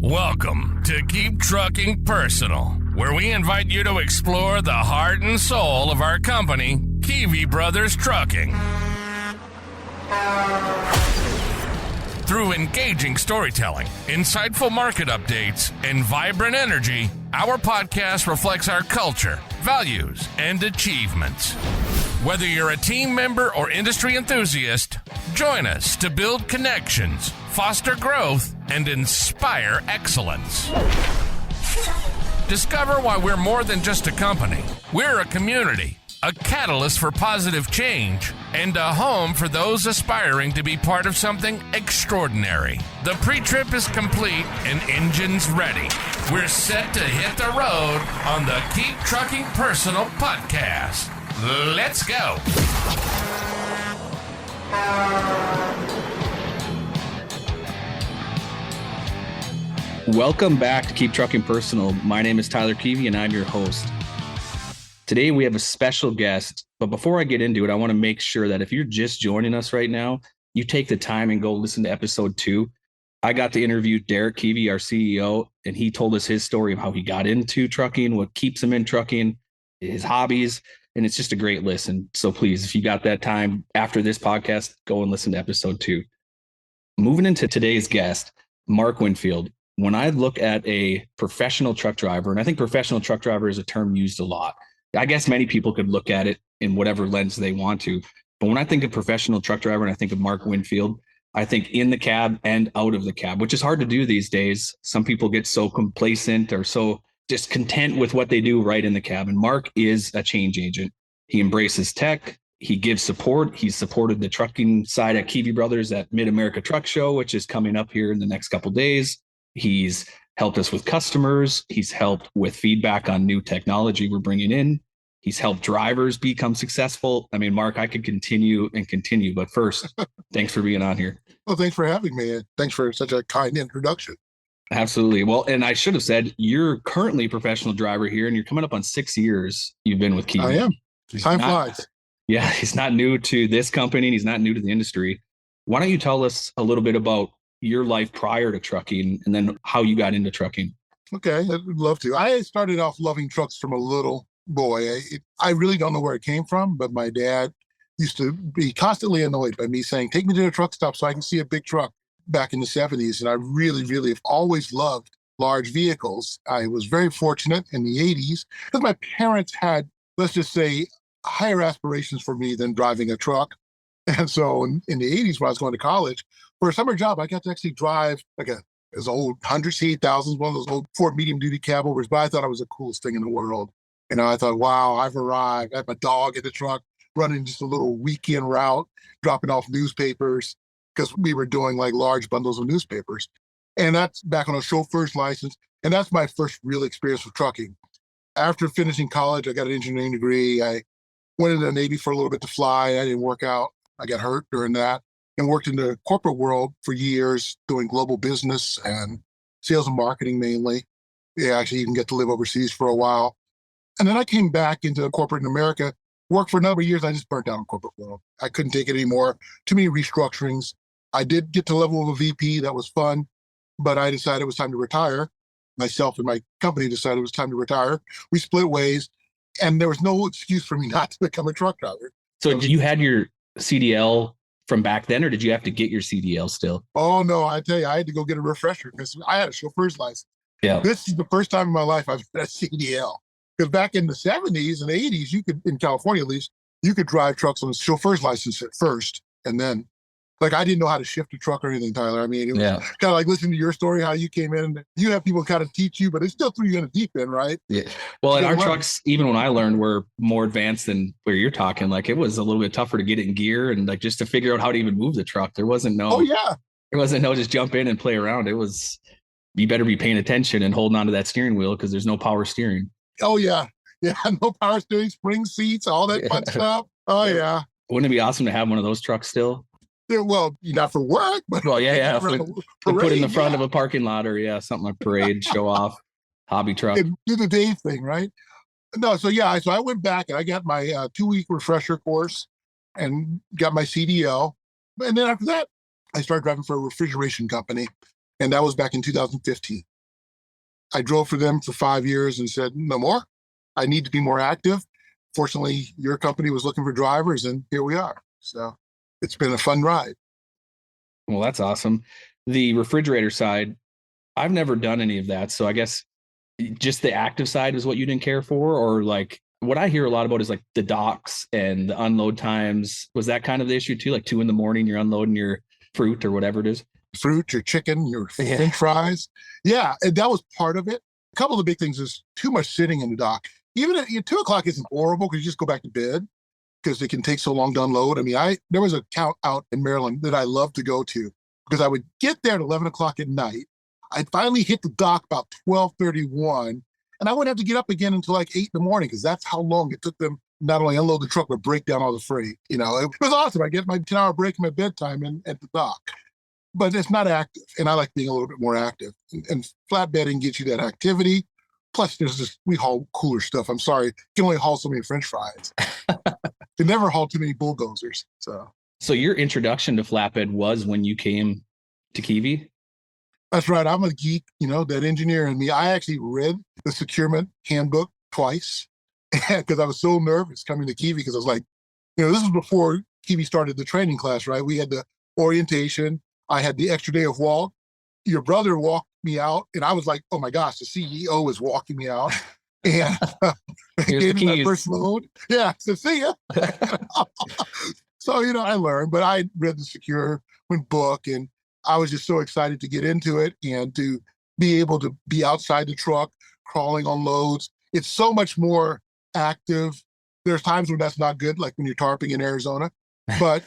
Welcome to Keep Trucking Personal, where we invite you to explore the heart and soul of our company, Kivi Brothers Trucking. Through engaging storytelling, insightful market updates, and vibrant energy, our podcast reflects our culture, values, and achievements. Whether you're a team member or industry enthusiast, join us to build connections, foster growth, and inspire excellence. Discover why we're more than just a company. We're a community, a catalyst for positive change, and a home for those aspiring to be part of something extraordinary. The pre-trip is complete and engines ready. We're set to hit the road on the Keep Trucking Personal podcast. Let's go. Welcome back to Keep Trucking Personal. My name is Tyler Kivi and I'm your host. Today we have a special guest, but before I get into it, I want to make sure that if you're just joining us right now, you take the time and go listen to episode 2. I got to interview Derek Kivi, our CEO, and he told us his story of how he got into trucking, what keeps him in trucking, his hobbies, and it's just a great listen. So please, if you got that time after this podcast, go and listen to episode 2. Moving into today's guest, Mark Winfield. When I look at a professional truck driver, and I think professional truck driver is a term used a lot. I guess many people could look at it in whatever lens they want to. But when I think of professional truck driver and I think of Mark Winfield, I think in the cab and out of the cab, which is hard to do these days. Some people get so complacent or so just content with what they do right in the cab. And Mark is a change agent. He embraces tech. He gives support. He's supported the trucking side at Kivi Brothers at Mid-America Truck Show, which is coming up here in the next couple of days. He's helped us with customers. He's helped with feedback on new technology we're bringing in. He's helped drivers become successful. I mean, Mark, I could continue and continue, but first, thanks for being on here. Well, thanks for having me. Thanks for such a kind introduction. Absolutely. Well, and I should have said, you're currently a professional driver here and you're coming up on 6 years you've been with Kivi. I am. Time flies. Yeah, he's not new to this company and he's not new to the industry. Why don't you tell us a little bit about your life prior to trucking and then how you got into trucking? Okay, I'd love to. I started off loving trucks from a little boy. I really don't know where it came from, but my dad used to be constantly annoyed by me saying, take me to the truck stop so I can see a big truck back in the 70s. And I really have always loved large vehicles. I was very fortunate in the 80s because my parents had, let's just say, higher aspirations for me than driving a truck. And so in the 80s, when I was going to college, for a summer job, I got to actually drive like this old 100C8000s, one of those old Ford medium-duty cab overs, but I thought it was the coolest thing in the world. You know, I thought, wow, I've arrived. I had my dog in the truck, running just a little weekend route, dropping off newspapers, because we were doing like large bundles of newspapers. And that's back on a chauffeur's license. And that's my first real experience with trucking. After finishing college, I got an engineering degree. I went into the Navy for a little bit to fly. I didn't work out. I got hurt during that and worked in the corporate world for years doing global business and sales and marketing mainly. Yeah, actually even get to live overseas for a while. And then I came back into corporate in America, worked for a number of years. I just burnt out in corporate world. I couldn't take it anymore. Too many restructurings. I did get to the level of a VP. That was fun, but I decided it was time to retire. Myself and my company decided it was time to retire. We split ways and there was no excuse for me not to become a truck driver. So you had your CDL from back then, or did you have to get your CDL still? Oh, no, I tell you, I had to go get a refresher because I had a chauffeur's license. Yeah. This is the first time in my life I've had a CDL. Because back in the 70s and 80s, you could, in California at least, you could drive trucks on a chauffeur's license at first. And then, like, I didn't know how to shift a truck or anything, Tyler. I mean, it was kind of like listening to your story, how you came in. You have people kind of teach you, but it still threw you in a deep end, right? Yeah. Well, and our trucks, even when I learned, were more advanced than where you're talking. Like, it was a little bit tougher to get it in gear and like just to figure out how to even move the truck. There wasn't no, there wasn't no just jump in and play around. It was, you better be paying attention and holding onto that steering wheel because there's no power steering. Oh, yeah. Yeah, no power steering, spring seats, all that fun stuff. Oh, yeah. Wouldn't it be awesome to have one of those trucks still? Yeah, well, not for work, but well, yeah. Put in the front of a parking lot or something like parade, show off, hobby truck. And do the day thing, right? No, so I went back and I got my 2-week refresher course and got my CDL. And then after that, I started driving for a refrigeration company. And that was back in 2015. I drove for them for 5 years and said, no more. I need to be more active. Fortunately, your company was looking for drivers, and here we are. So it's been a fun ride. Well, that's awesome. The refrigerator side, I've never done any of that. So I guess just the active side is what you didn't care for, or like what I hear a lot about is like the docks and the unload times. Was that kind of the issue too? Like 2 a.m, you're unloading your fruit or whatever it is. Fruit, your chicken, your Yeah. French fries. Yeah, and that was part of it. A couple of the big things is too much sitting in the dock. Even at 2 o'clock isn't horrible because you just go back to bed because it can take so long to unload. I mean, there was a count out in Maryland that I love to go to because I would get there at 11 o'clock at night. I'd finally hit the dock about 12:31, and I wouldn't have to get up again until like 8 in the morning because that's how long it took them not only unload the truck, but break down all the freight. It was awesome. I get my 10-hour break in my bedtime at the dock. But it's not active, and I like being a little bit more active. And flatbedding gets you that activity. Plus, we haul cooler stuff. I'm sorry, you can only haul so many French fries. They never haul too many bulldozers. So your introduction to flatbed was when you came to Kiwi? That's right. I'm a geek, that engineer in me. I actually read the securement handbook twice because I was so nervous coming to Kiwi because I was like, this was before Kiwi started the training class, right? We had the orientation. I had the extra day of walk. Your brother walked me out, and I was like, oh my gosh, the CEO is walking me out. And Here's the my keys. first load. Yeah, so see ya. So, I learned, but I read the securement book, and I was just so excited to get into it and to be able to be outside the truck, crawling on loads. It's so much more active. There's times when that's not good, like when you're tarping in Arizona, but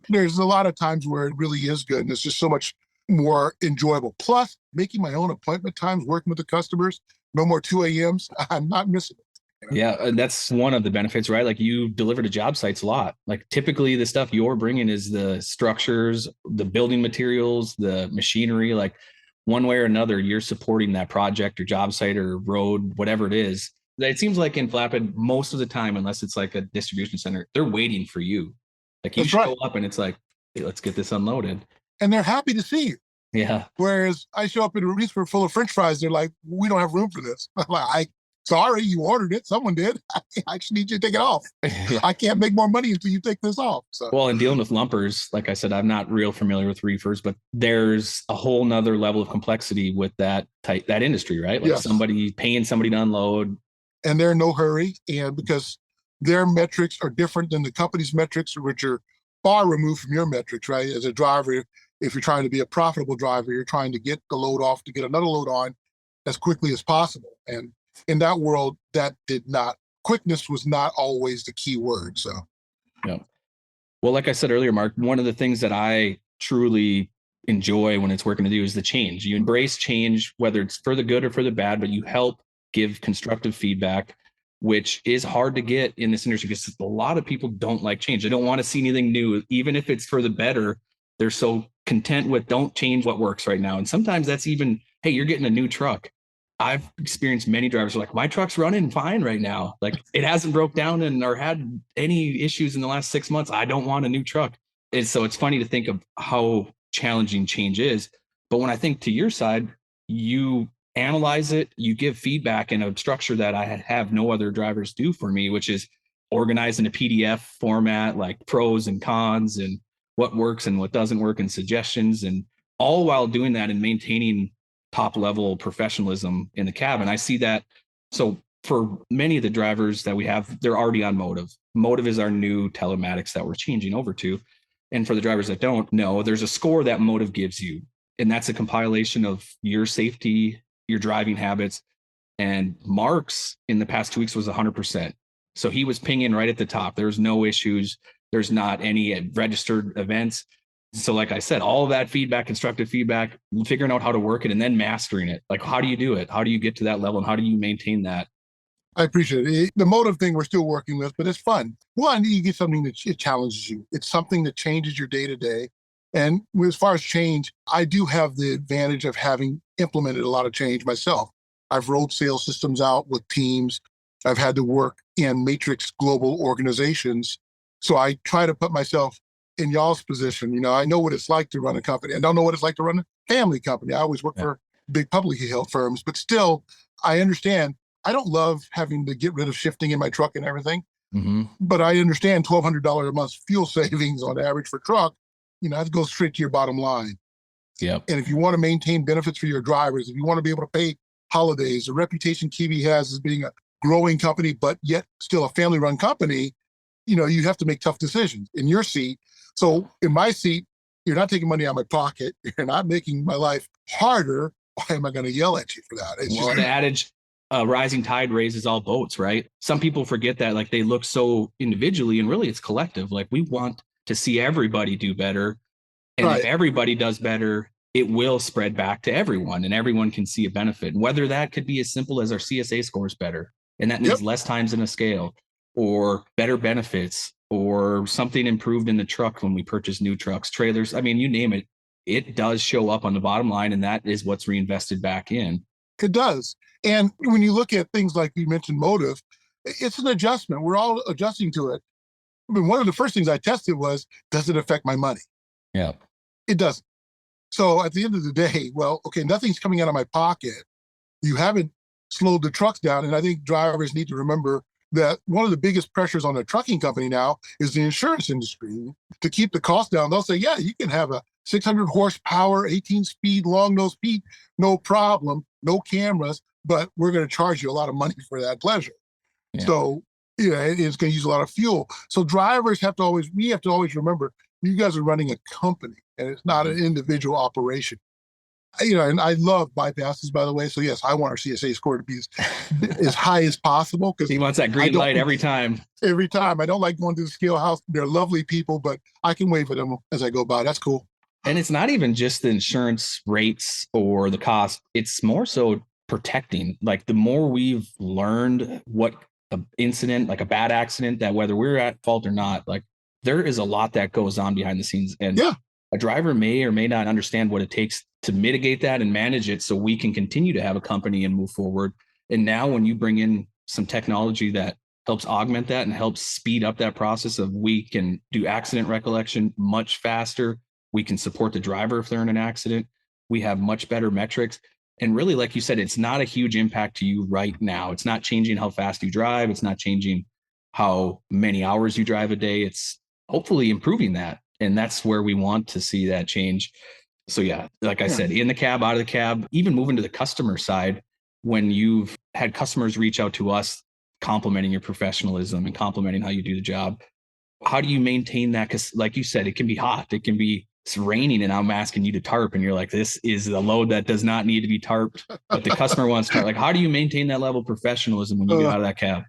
there's a lot of times where it really is good, and it's just so much more enjoyable. Plus, making my own appointment times, working with the customers, no more 2 a.m.s. I'm not missing it. Yeah, that's one of the benefits, right? Like you deliver to job sites a lot. Like typically the stuff you're bringing is the structures, the building materials, the machinery, like one way or another, you're supporting that project or job site or road, whatever it is. It seems like in flatbed, most of the time, unless it's like a distribution center, they're waiting for you. Like you That's show right. up and it's like, hey, let's get this unloaded. And they're happy to see you. Yeah. Whereas I show up in a Reese's full of French fries, they're like, we don't have room for this. I'm like, sorry, you ordered it. Someone did. I just need you to take it off. Yeah. I can't make more money until you take this off. So. Well, in dealing with lumpers, like I said, I'm not real familiar with reefers, but there's a whole nother level of complexity with that industry, right? Like somebody paying somebody to unload. And they're in no hurry. And because their metrics are different than the company's metrics, which are far removed from your metrics, right? As a driver, if you're trying to be a profitable driver, you're trying to get the load off to get another load on as quickly as possible. And in that world, quickness was not always the key word. So, yeah. Well, like I said earlier, Mark, one of the things that I truly enjoy when it's working to do is the change. You embrace change, whether it's for the good or for the bad, but you help give constructive feedback, which is hard to get in this industry because a lot of people don't like change. They don't want to see anything new, even if it's for the better. They're so content with don't change what works right now. And sometimes that's even, hey, you're getting a new truck. I've experienced many drivers who are like, my truck's running fine right now. Like it hasn't broke down or had any issues in the last 6 months. I don't want a new truck. And so it's funny to think of how challenging change is. But when I think to your side, you analyze it, you give feedback in a structure that I have no other drivers do for me, which is organized in a PDF format, like pros and cons and what works and what doesn't work and suggestions, and all while doing that and maintaining top level professionalism in the cab. And I see that. So for many of the drivers that we have, they're already on Motive. Motive is our new telematics that we're changing over to. And for the drivers that don't know, there's a score that Motive gives you. And that's a compilation of your safety, your driving habits. And Mark's in the past 2 weeks was 100%. So he was pinging right at the top. There's no issues. There's not any registered events. So like I said, all of that feedback, constructive feedback, figuring out how to work it and then mastering it. Like, how do you do it? How do you get to that level and how do you maintain that? I appreciate it. The Motive thing we're still working with, but it's fun. One, you get something that it challenges you. It's something that changes your day to day. And as far as change, I do have the advantage of having implemented a lot of change myself. I've rolled sales systems out with teams. I've had to work in matrix global organizations. So I try to put myself in y'all's position. I know what it's like to run a company. I don't know what it's like to run a family company. I always work for big publicly held firms, but still, I understand. I don't love having to get rid of shifting in my truck and everything, but I understand $1,200 a month fuel savings on average for truck. That goes straight to your bottom line. Yep. And if you want to maintain benefits for your drivers, if you want to be able to pay holidays, the reputation Kiwi has as being a growing company, but yet still a family-run company, you have to make tough decisions in your seat. So in my seat, you're not taking money out of my pocket. You're not making my life harder. Why am I going to yell at you for that? The adage, rising tide raises all boats, right? Some people forget that, like, they look so individually, and really it's collective. Like, we want to see everybody do better. And if everybody does better, it will spread back to everyone, and everyone can see a benefit. And whether that could be as simple as our CSA scores better, and that means less times in a scale, or better benefits, or something improved in the truck when we purchase new trucks, trailers. I mean, you name it, it does show up on the bottom line, and that is what's reinvested back in. It does. And when you look at things like you mentioned, motive, it's an adjustment. We're all adjusting to it. I mean, one of the first things I tested was, does it affect my money? Yeah. It doesn't. So at the end of the day, well, okay, nothing's coming out of my pocket. You haven't slowed the trucks down. And I think drivers need to remember that one of the biggest pressures on a trucking company now is the insurance industry. To keep the cost down, they'll say, yeah, you can have a 600 horsepower, 18-speed, long-nose Pete, no problem, no cameras, but we're going to charge you a lot of money for that pleasure. Yeah. So, it's going to use a lot of fuel. So we have to always remember, you guys are running a company, and it's not an individual operation. And I love bypasses, by the way. So yes, I want our CSA score to be as high as possible, because he wants that green light every time. Every time. I don't like going to the scale house. They're lovely people, but I can wave at them as I go by. That's cool. And it's not even just the insurance rates or the cost. It's more so protecting. Like, the more we've learned what an incident, like a bad accident, that whether we're at fault or not, like, there is a lot that goes on behind the scenes. And a driver may or may not understand what it takes to mitigate that and manage it, so we can continue to have a company and move forward. And now when you bring in some technology that helps augment that and helps speed up that process of, we can do accident recollection much faster. We can support the driver if they're in an accident. We have much better metrics. And really, like you said, it's not a huge impact to you right now. It's not changing how fast you drive. It's not changing how many hours you drive a day. It's hopefully improving that. And that's where we want to see that change. So yeah, like I said, in the cab, out of the cab, even moving to the customer side, when you've had customers reach out to us, complimenting your professionalism and complimenting how you do the job, how do you maintain that? Because like you said, it can be hot. It's raining and I'm asking you to tarp, and you're like, this is a load that does not need to be tarped, but the customer wants tarp. Like, how do you maintain that level of professionalism when you get out of that cab?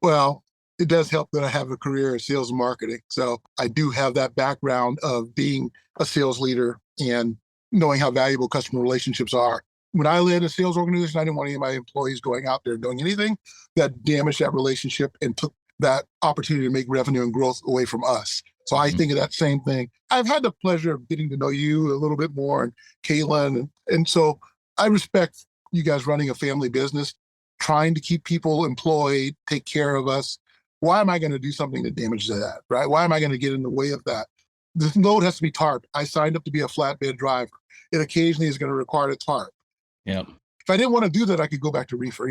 Well, it does help that I have a career in sales and marketing. So I do have that background of being a sales leader and knowing how valuable customer relationships are. When I led a sales organization, I didn't want any of my employees going out there doing anything that damaged that relationship and took that opportunity to make revenue and growth away from us. So I think of that same thing. I've had the pleasure of getting to know you a little bit more, and Kaylin. And so I respect you guys running a family business, trying to keep people employed, take care of us. Why am I going to do something that damages that, right? Why am I going to get in the way of that? The load has to be tarped. I signed up to be a flatbed driver. It occasionally is going to require a tarp. Yeah. If I didn't want to do that, I could go back to reefer.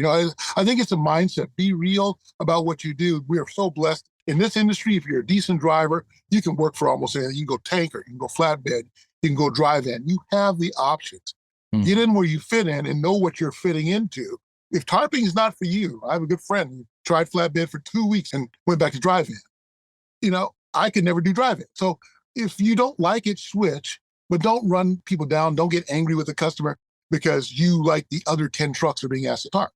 I think it's a mindset. Be real about what you do. We are so blessed in this industry. If you're a decent driver, you can work for almost anything. You can go tanker, you can go flatbed, you can go drive in. You have the options. Get in where you fit in and know what you're fitting into. If tarping is not for you, I have a good friend who tried flatbed for 2 weeks and went back to drive-in. I could never do drive-in. So if you don't like it, switch, but don't run people down. Don't get angry with the customer because you, like the other 10 trucks, are being asked to tarp.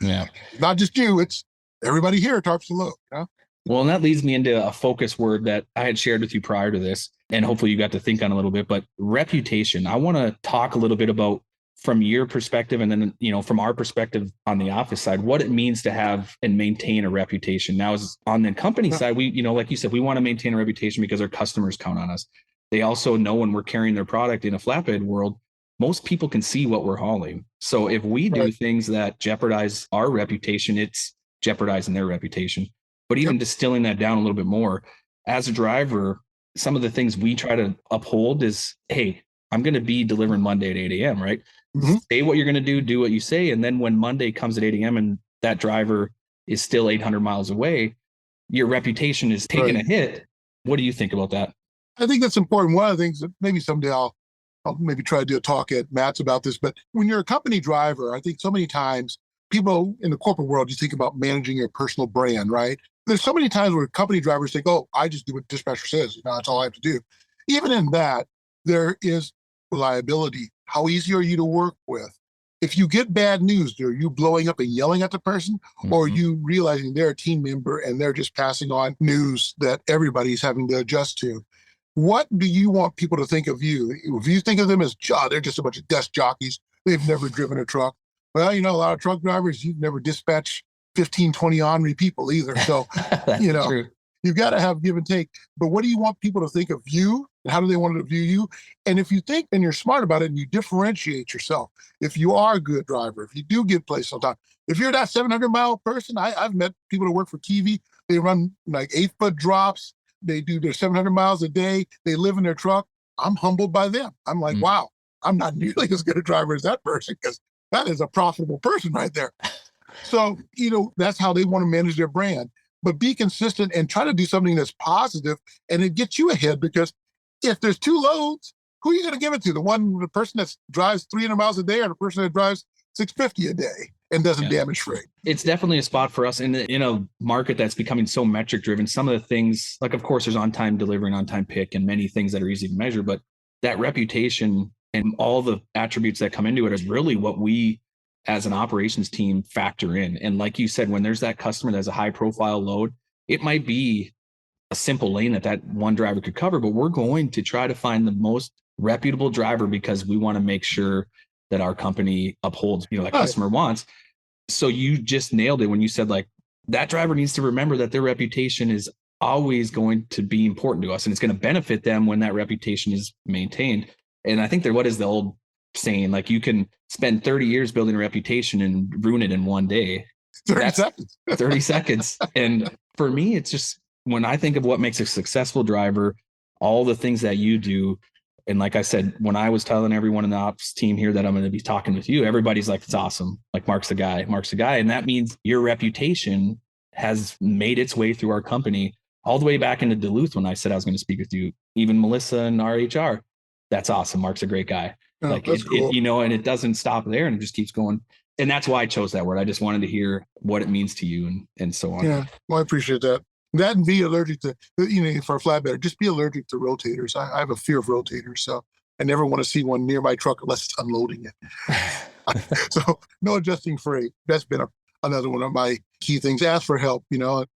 Yeah. Not just you, it's everybody here tarps the load. Well, and that leads me into a focus word that I had shared with you prior to this, and hopefully you got to think on a little bit, but reputation. I want to talk a little bit about, from your perspective, and then, from our perspective on the office side, what it means to have and maintain a reputation. Now, as on the company side, we, like you said, we want to maintain a reputation because our customers count on us. They also know when we're carrying their product in a flatbed world, most people can see what we're hauling. So if we do things that jeopardize our reputation, it's jeopardizing their reputation. But even distilling that down a little bit more, as a driver, some of the things we try to uphold is, hey, I'm going to be delivering Monday at 8 a.m., right? say what you're going to do what you say. And then when Monday comes at 8 a.m. and that driver is still 800 miles away, your reputation is taking a hit. What do you think about that? I think that's important. One of the things that maybe someday I'll maybe try to do a talk at Matt's about this, but when you're a company driver, I think so many times people in the corporate world, you think about managing your personal brand, right? There's so many times where company drivers think, oh, I just do what dispatcher says. That's all I have to do. Even in that, there is reliability. How easy are you to work with? If you get bad news, are you blowing up and yelling at the person, or are you realizing they're a team member and they're just passing on news that everybody's having to adjust to? What do you want people to think of you? If you think of them as, they're just a bunch of desk jockeys, they've never driven a truck. Well, a lot of truck drivers, you've never dispatched 15, 20 ornery people either. So, True. You've got to have give and take. But what do you want people to think of you? And how do they want to view you? And if you think and you're smart about it and you differentiate yourself, if you are a good driver, if you do get placed on time, if you're that 700-mile person, I've met people that work for Kivi. They run like 8-foot drops. They do their 700 miles a day. They live in their truck. I'm humbled by them. I'm like, wow, I'm not nearly as good a driver as that person, because that is a profitable person right there. So, that's how they want to manage their brand. But be consistent and try to do something that's positive, and it gets you ahead, because if there's two loads, who are you going to give it to? The person that drives 300 miles a day, or the person that drives 650 a day and doesn't damage freight? It's definitely a spot for us in a market that's becoming so metric driven. Some of the things, like, of course, there's on-time delivery and on-time pick and many things that are easy to measure, but that reputation and all the attributes that come into it is really what we as an operations team factor in. And like you said, when there's that customer that has a high profile load, it might be a simple lane that one driver could cover, but we're going to try to find the most reputable driver, because we want to make sure that our company upholds, that customer wants. So you just nailed it when you said, like, that driver needs to remember that their reputation is always going to be important to us, and it's going to benefit them when that reputation is maintained. And I think what is the old saying, like, you can spend 30 years building a reputation and ruin it in one day. 30 seconds. 30 seconds. And for me, it's just, when I think of what makes a successful driver, all the things that you do. And like I said, when I was telling everyone in the ops team here that I'm going to be talking with you, everybody's like, it's awesome. Like, Mark's the guy. And that means your reputation has made its way through our company all the way back into Duluth when I said I was going to speak with you. Even Melissa and our HR, that's awesome. Mark's a great guy. Oh, like, that's cool. And it doesn't stop there, and it just keeps going. And that's why I chose that word. I just wanted to hear what it means to you and so on. Yeah, well, I appreciate that. That, and be allergic to, for a flatbed, just be allergic to rotators. I have a fear of rotators, so I never want to see one near my truck unless it's unloading it. So no adjusting freight. That's been another one of my key things. Ask for help.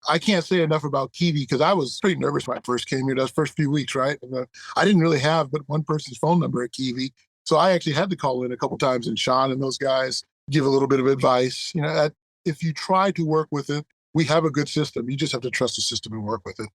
I can't say enough about Kivi, because I was pretty nervous when I first came here, those first few weeks, right? And, I didn't really have but one person's phone number at Kivi. So I actually had to call in a couple times, and Sean and those guys give a little bit of advice. If you try to work with it, we have a good system. You just have to trust the system and work with it.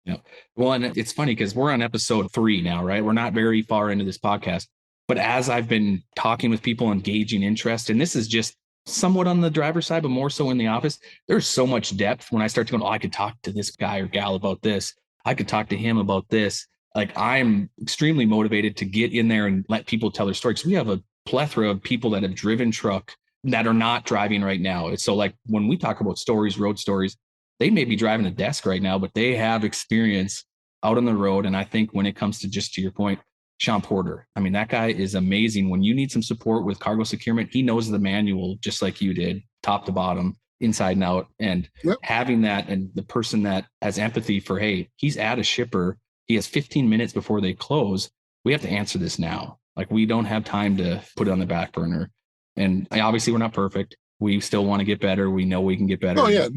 Yeah. Well, and it's funny because we're on episode 3 now, right? We're not very far into this podcast, but as I've been talking with people, engaging interest, and this is just somewhat on the driver's side, but more so in the office, there's so much depth when I start to go, I could talk to this guy or gal about this. I could talk to him about this. Like, I'm extremely motivated to get in there and let people tell their stories. We have a plethora of people that have driven truck that are not driving right now. So, like, when we talk about stories, road stories, they may be driving a desk right now, but they have experience out on the road. And I think when it comes to, just to your point, Sean Porter, I mean, that guy is amazing. When you need some support with cargo securement, he knows the manual just like you did, top to bottom, inside and out. And having that, and the person that has empathy for, hey, he's at a shipper, he has 15 minutes before they close. We have to answer this now. Like, we don't have time to put it on the back burner. And obviously we're not perfect. We still want to get better. We know we can get better. Oh yeah.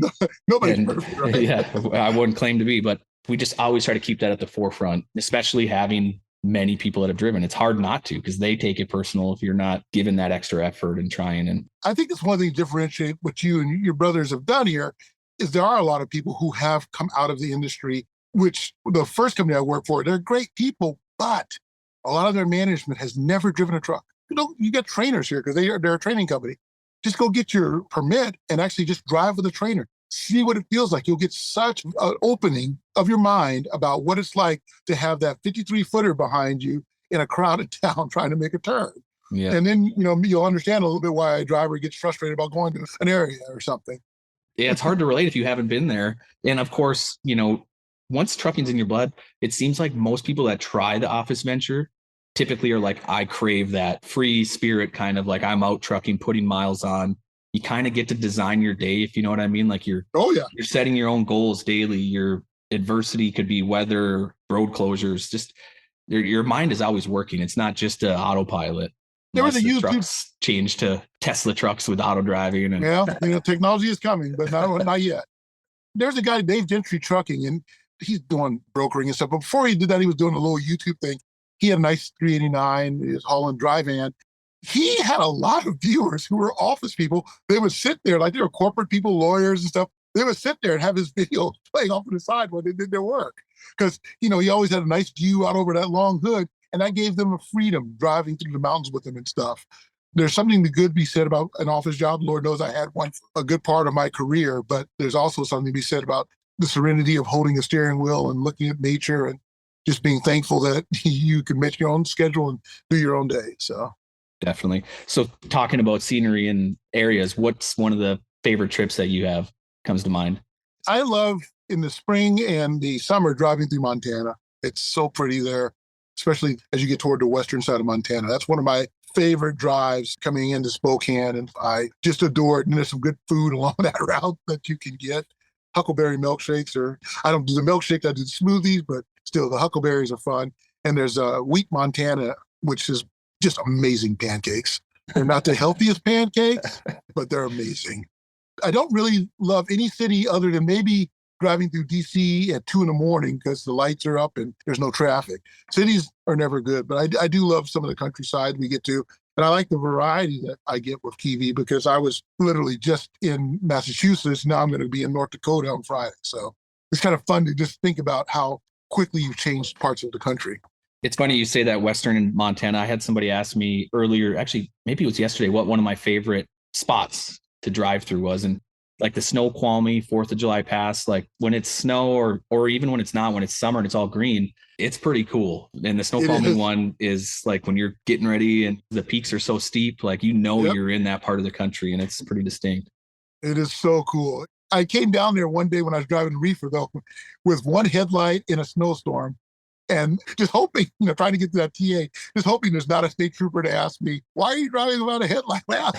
Nobody's perfect, right? Yeah. I wouldn't claim to be, but we just always try to keep that at the forefront, especially having many people that have driven. It's hard not to, because they take it personal if you're not giving that extra effort and trying. And I think that's one thing to differentiate what you and your brothers have done here, is there are a lot of people who have come out of the industry, which the first company I worked for, they're great people, but a lot of their management has never driven a truck. You get trainers here because they're a training company. Just go get your permit and actually just drive with a trainer. See what it feels like. You'll get such an opening of your mind about what it's like to have that 53-footer behind you in a crowded town trying to make a turn. Yeah. And then, you'll understand a little bit why a driver gets frustrated about going to an area or something. Yeah, it's hard to relate if you haven't been there. And of course, once trucking's in your blood, it seems like most people that try the office venture typically are like, I crave that free spirit, kind of like I'm out trucking, putting miles on. You kind of get to design your day, if you know what I mean. Like you're setting your own goals daily. Your adversity could be weather, road closures, just your mind is always working. It's not just a autopilot. There was a YouTube trucks change to Tesla trucks with auto driving. And technology is coming, but not yet. There's a guy, Dave Gentry Trucking, and he's doing brokering and stuff. But before he did that, he was doing a little YouTube thing. He had a nice 389, his hauling dry van. He had a lot of viewers who were office people. They would sit there, like they were corporate people, lawyers and stuff. They would sit there and have his video playing off to the side while they did their work. Because, he always had a nice view out over that long hood. And that gave them a freedom driving through the mountains with him and stuff. There's something to good be said about an office job. Lord knows I had one for a good part of my career, but there's also something to be said about the serenity of holding a steering wheel and looking at nature and just being thankful that you can make your own schedule and do your own day. So definitely. So talking about scenery and areas, what's one of the favorite trips that you have comes to mind? I love in the spring and the summer driving through Montana. It's so pretty there, especially as you get toward the western side of Montana. That's one of my favorite drives coming into Spokane, and I just adore it. And there's some good food along that route that you can get. Huckleberry milkshakes, or I don't do the milkshake, I do smoothies, but still the huckleberries are fun. And there's Wheat, Montana, which is just amazing pancakes. They're not the healthiest pancakes, but they're amazing. I don't really love any city other than maybe driving through DC at 2 a.m. because the lights are up and there's no traffic. Cities are never good, but I do love some of the countryside we get to. And I like the variety that I get with Kivi because I was literally just in Massachusetts. Now I'm going to be in North Dakota on Friday. So it's kind of fun to just think about how quickly you've changed parts of the country. It's funny you say that Western in Montana. I had somebody ask me earlier, actually, maybe it was yesterday, what one of my favorite spots to drive through was. And like the Snoqualmie 4th of July pass, like when it's snow or even when it's not, when it's summer and it's all green, it's pretty cool. And the Snoqualmie one is like when you're getting ready and the peaks are so steep, like, you're in that part of the country and it's pretty distinct. It is so cool. I came down there one day when I was driving reefer though, with one headlight in a snowstorm and just hoping, trying to get to that TA, just hoping there's not a state trooper to ask me, why are you driving without a headlight? Well,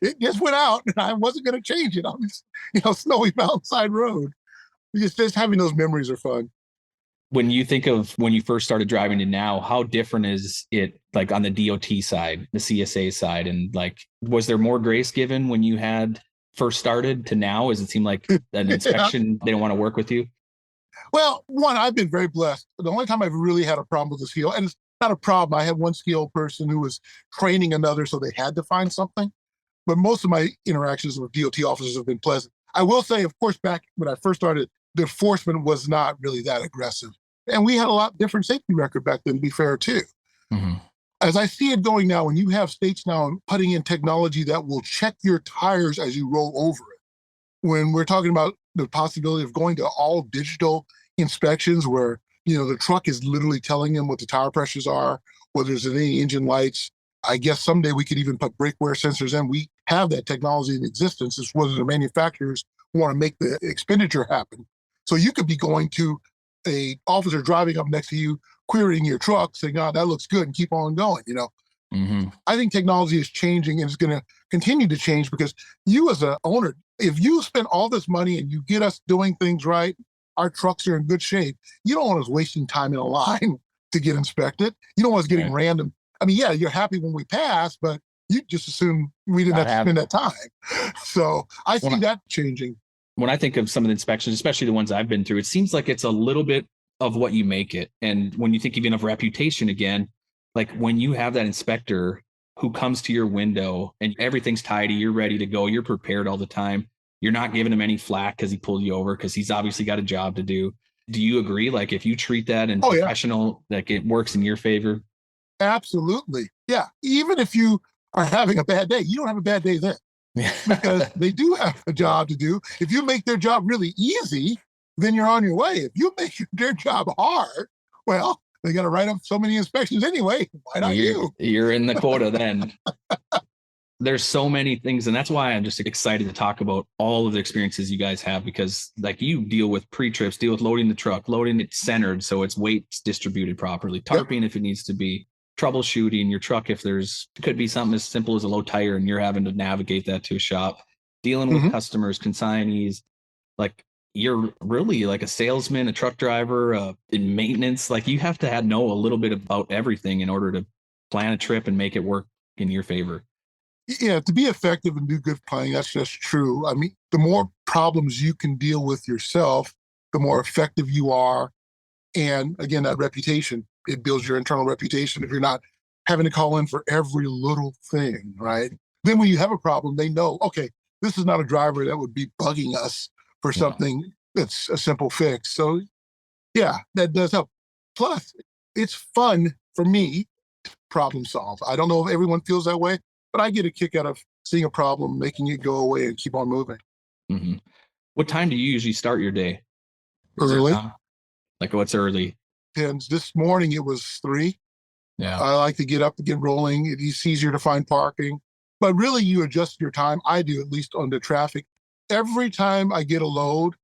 it just went out and I wasn't going to change it on this, snowy mountainside road. Just having those memories are fun. When you think of when you first started driving to now, how different is it like on the DOT side, the CSA side? And like, was there more grace given when you had first started to now? As it seemed like an inspection, they don't want to work with you? Well, one, I've been very blessed. The only time I've really had a problem with a scale, and it's not a problem. I had one skilled person who was training another, so they had to find something. But most of my interactions with DOT officers have been pleasant. I will say, of course, back when I first started, the enforcement was not really that aggressive. And we had a lot different safety record back then, to be fair, too. Mm-hmm. As I see it going now, when you have states now putting in technology that will check your tires as you roll over it, when we're talking about the possibility of going to all digital inspections where, the truck is literally telling them what the tire pressures are, whether there's any engine lights. I guess someday we could even put brake wear sensors in. We have that technology in existence. It's whether the manufacturers want to make the expenditure happen. So you could be going to a officer driving up next to you, querying your truck, saying, "Oh, that looks good," and keep on going. Mm-hmm. I think technology is changing and it's going to continue to change because you as an owner, if you spend all this money and you get us doing things right, our trucks are in good shape. You don't want us wasting time in a line to get inspected. You don't want us getting random. I mean, yeah, you're happy when we pass, but you just assume we didn't have to spend that time. So I see that changing. When I think of some of the inspections, especially the ones I've been through, it seems like it's a little bit of what you make it. And when you think even of reputation again, like when you have that inspector who comes to your window and everything's tidy, you're ready to go, you're prepared all the time. You're not giving him any flack because he pulled you over because he's obviously got a job to do. Do you agree? Like if you treat that and professional, like it works in your favor? Absolutely. Yeah. Even if you are having a bad day, you don't have a bad day then. Because they do have a job to do. If you make their job really easy, then you're on your way. If you make their job hard, well, They got to write up so many inspections anyway. Why not you? You're in the quota then. There's so many things. And that's why I'm just excited to talk about all of the experiences you guys have, because like you deal with pre-trips, deal with loading the truck, loading it centered so its weight's distributed properly, tarping if it needs to be, troubleshooting your truck if it could be something as simple as a low tire and you're having to navigate that to a shop, dealing with customers, consignees. Like you're really like a salesman, a truck driver, in maintenance. Like you have to know a little bit about everything in order to plan a trip and make it work in your favor. Yeah, to be effective and do good planning, that's just true. I mean, the more problems you can deal with yourself, the more effective you are. And again, that reputation, it builds your internal reputation if you're not having to call in for every little thing, right? Then when you have a problem, they know, okay, this is not a driver that would be bugging us for something that's a simple fix. So yeah, that does help. Plus, it's fun for me to problem solve. I don't know if everyone feels that way, but I get a kick out of seeing a problem, making it go away and keep on moving. Mm-hmm. What time do you usually start your day? Early. Like what's early? And this morning it was 3. Yeah. I like to get up and get rolling. It's easier to find parking, but really you adjust your time. I do, at least on the traffic. Every time I get a load,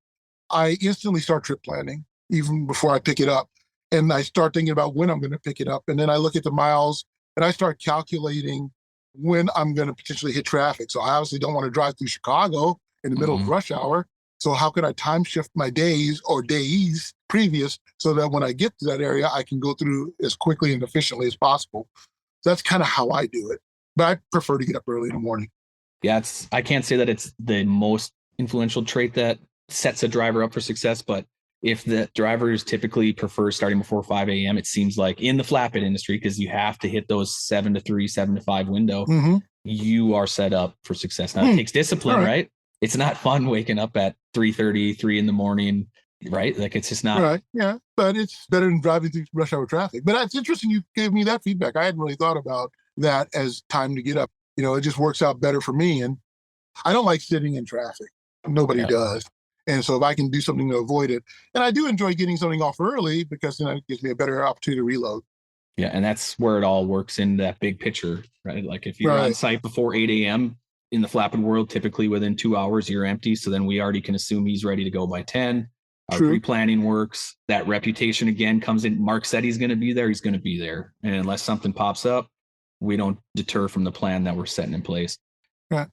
I instantly start trip planning, even before I pick it up. And I start thinking about when I'm going to pick it up. And then I look at the miles and I start calculating when I'm going to potentially hit traffic. So I obviously don't want to drive through Chicago in the middle of rush hour. So how can I time shift my days or days previous so that when I get to that area, I can go through as quickly and efficiently as possible? That's kind of how I do it. But I prefer to get up early in the morning. Yeah, I can't say that it's the most influential trait that sets a driver up for success, but if the drivers typically prefer starting before 5 a.m., it seems like in the flatbed industry, because you have to hit those 7 to 3, 7 to 5 window, you are set up for success. Now it takes discipline, right? It's not fun waking up at 3:30, 3 in the morning, right? Like it's just not. Right. Yeah. But it's better than driving through rush hour traffic. But it's interesting you gave me that feedback. I hadn't really thought about that as time to get up. It just works out better for me. And I don't like sitting in traffic. Nobody does. And so if I can do something to avoid it, and I do enjoy getting something off early because then it gives me a better opportunity to reload. Yeah. And that's where it all works in that big picture, right? Like if you're on site before 8 a.m. in the flapping world, typically within 2 hours, you're empty. So then we already can assume he's ready to go by 10. Our pre-planning works. That reputation again comes in. Mark said he's going to be there. He's going to be there. And unless something pops up, we don't deter from the plan that we're setting in place. Right.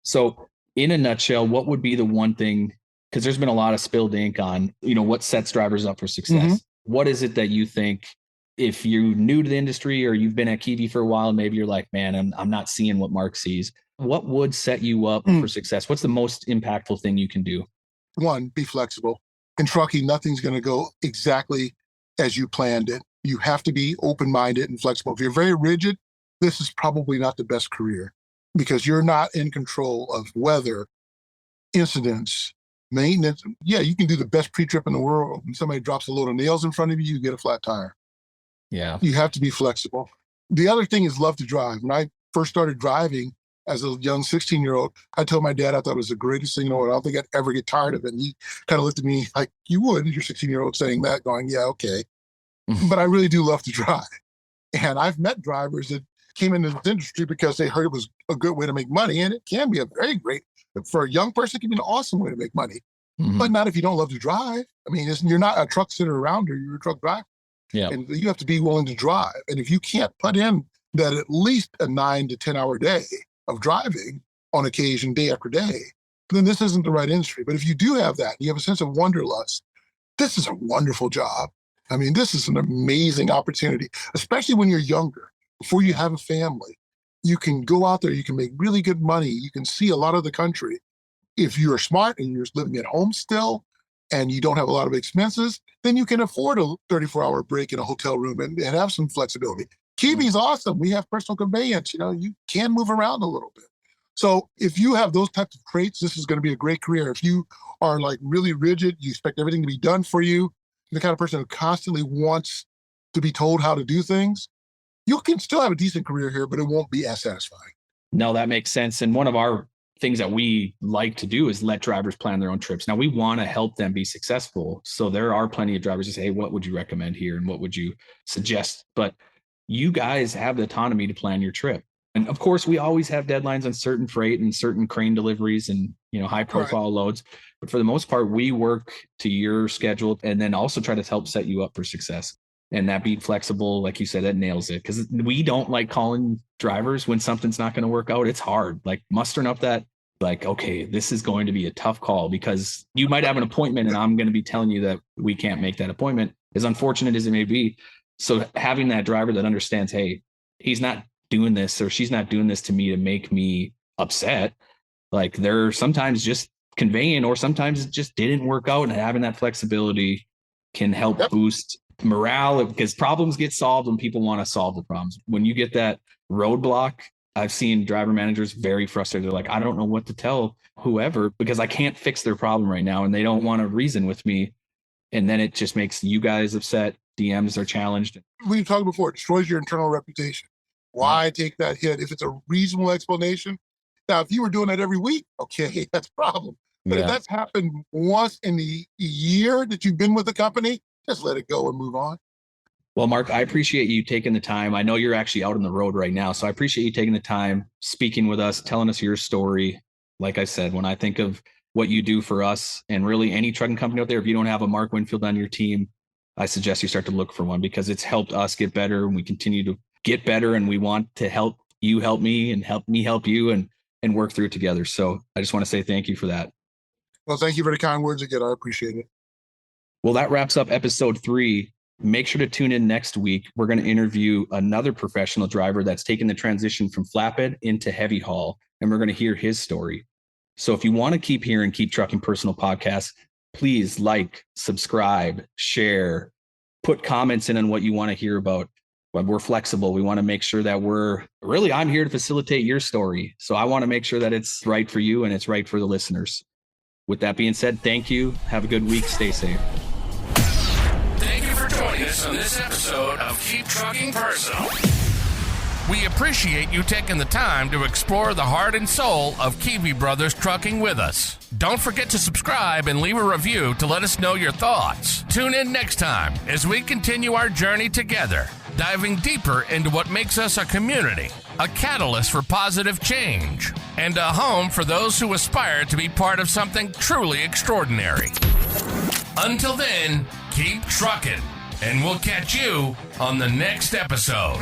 So in a nutshell, what would be the one thing, because there's been a lot of spilled ink on, what sets drivers up for success. What is it that you think, if you're new to the industry or you've been at Kivi for a while, maybe you're like, man, I'm not seeing what Mark sees. What would set you up for success? What's the most impactful thing you can do? 1, be flexible. In trucking, nothing's going to go exactly as you planned it. You have to be open-minded and flexible. If you're very rigid, this is probably not the best career because you're not in control of weather, incidents, maintenance. Yeah, you can do the best pre-trip in the world. When somebody drops a load of nails in front of you, you get a flat tire. Yeah. You have to be flexible. The other thing is love to drive. When I first started driving as a young 16-year-old, I told my dad I thought it was the greatest thing in the world. I don't think I'd ever get tired of it. And he kind of looked at me like, you would, you're 16-year-old saying that, going, yeah, okay. But I really do love to drive. And I've met drivers that came into this industry because they heard it was a good way to make money. And it can be a very great, for a young person, it can be an awesome way to make money. But not if you don't love to drive. I mean, you're not a truck sitter around her, you're a truck driver. Yeah. And you have to be willing to drive. And if you can't put in that at least a 9 to 10 hour day of driving on occasion, day after day, then this isn't the right industry. But if you do have that, you have a sense of wanderlust, this is a wonderful job. I mean, this is an amazing opportunity, especially when you're younger, before you have a family. You can go out there, you can make really good money. You can see a lot of the country. If you're smart and you're living at home still, and you don't have a lot of expenses, then you can afford a 34-hour break in a hotel room and have some flexibility. Kivi's awesome. We have personal conveyance. You can move around a little bit. So if you have those types of traits, this is going to be a great career. If you are like really rigid, you expect everything to be done for you, the kind of person who constantly wants to be told how to do things, you can still have a decent career here, but it won't be as satisfying. No, that makes sense. And one of our things that we like to do is let drivers plan their own trips. Now we want to help them be successful. So there are plenty of drivers who say, hey, what would you recommend here? And what would you suggest? But you guys have the autonomy to plan your trip. And of course, we always have deadlines on certain freight and certain crane deliveries and, high profile loads. But for the most part, we work to your schedule and then also try to help set you up for success. And that being flexible, like you said, that nails it. Because we don't like calling drivers when something's not going to work out. It's hard, like mustering up that, like, okay, this is going to be a tough call because you might have an appointment and I'm going to be telling you that we can't make that appointment, as unfortunate as it may be. So having that driver that understands, hey, he's not doing this or she's not doing this to me to make me upset. Like they're sometimes just conveying, or sometimes it just didn't work out, and having that flexibility can help boost morale, because problems get solved when people want to solve the problems. When you get that roadblock, I've seen driver managers very frustrated. They're like, I don't know what to tell whoever because I can't fix their problem right now. And they don't want to reason with me. And then it just makes you guys upset. DMs are challenged. We've talked before, it destroys your internal reputation. Why take that hit if it's a reasonable explanation? Now, if you were doing that every week, okay, that's a problem. But if that's happened once in the year that you've been with the company, just let it go and move on. Well, Mark, I appreciate you taking the time. I know you're actually out on the road right now, so I appreciate you taking the time, speaking with us, telling us your story. Like I said, when I think of what you do for us and really any trucking company out there, if you don't have a Mark Winfield on your team, I suggest you start to look for one, because it's helped us get better and we continue to get better, and we want to help you help me and help me help you and work through it together. So I just want to say thank you for that. Well, thank you for the kind words again. I appreciate it. Well, that wraps up episode 3. Make sure to tune in next week. We're going to interview another professional driver that's taken the transition from flatbed into heavy haul, and we're going to hear his story. So if you want to keep hearing Keep Trucking Personal podcasts, please like, subscribe, share, put comments in on what you want to hear about. But we're flexible. We want to make sure that I'm here to facilitate your story. So I want to make sure that it's right for you and it's right for the listeners. With that being said, thank you. Have a good week. Stay safe. Thank you for joining us on this episode of Keep Trucking Personal. We appreciate you taking the time to explore the heart and soul of Kivi Brothers Trucking with us. Don't forget to subscribe and leave a review to let us know your thoughts. Tune in next time as we continue our journey together, diving deeper into what makes us a community, a catalyst for positive change, and a home for those who aspire to be part of something truly extraordinary. Until then, keep trucking, and we'll catch you on the next episode.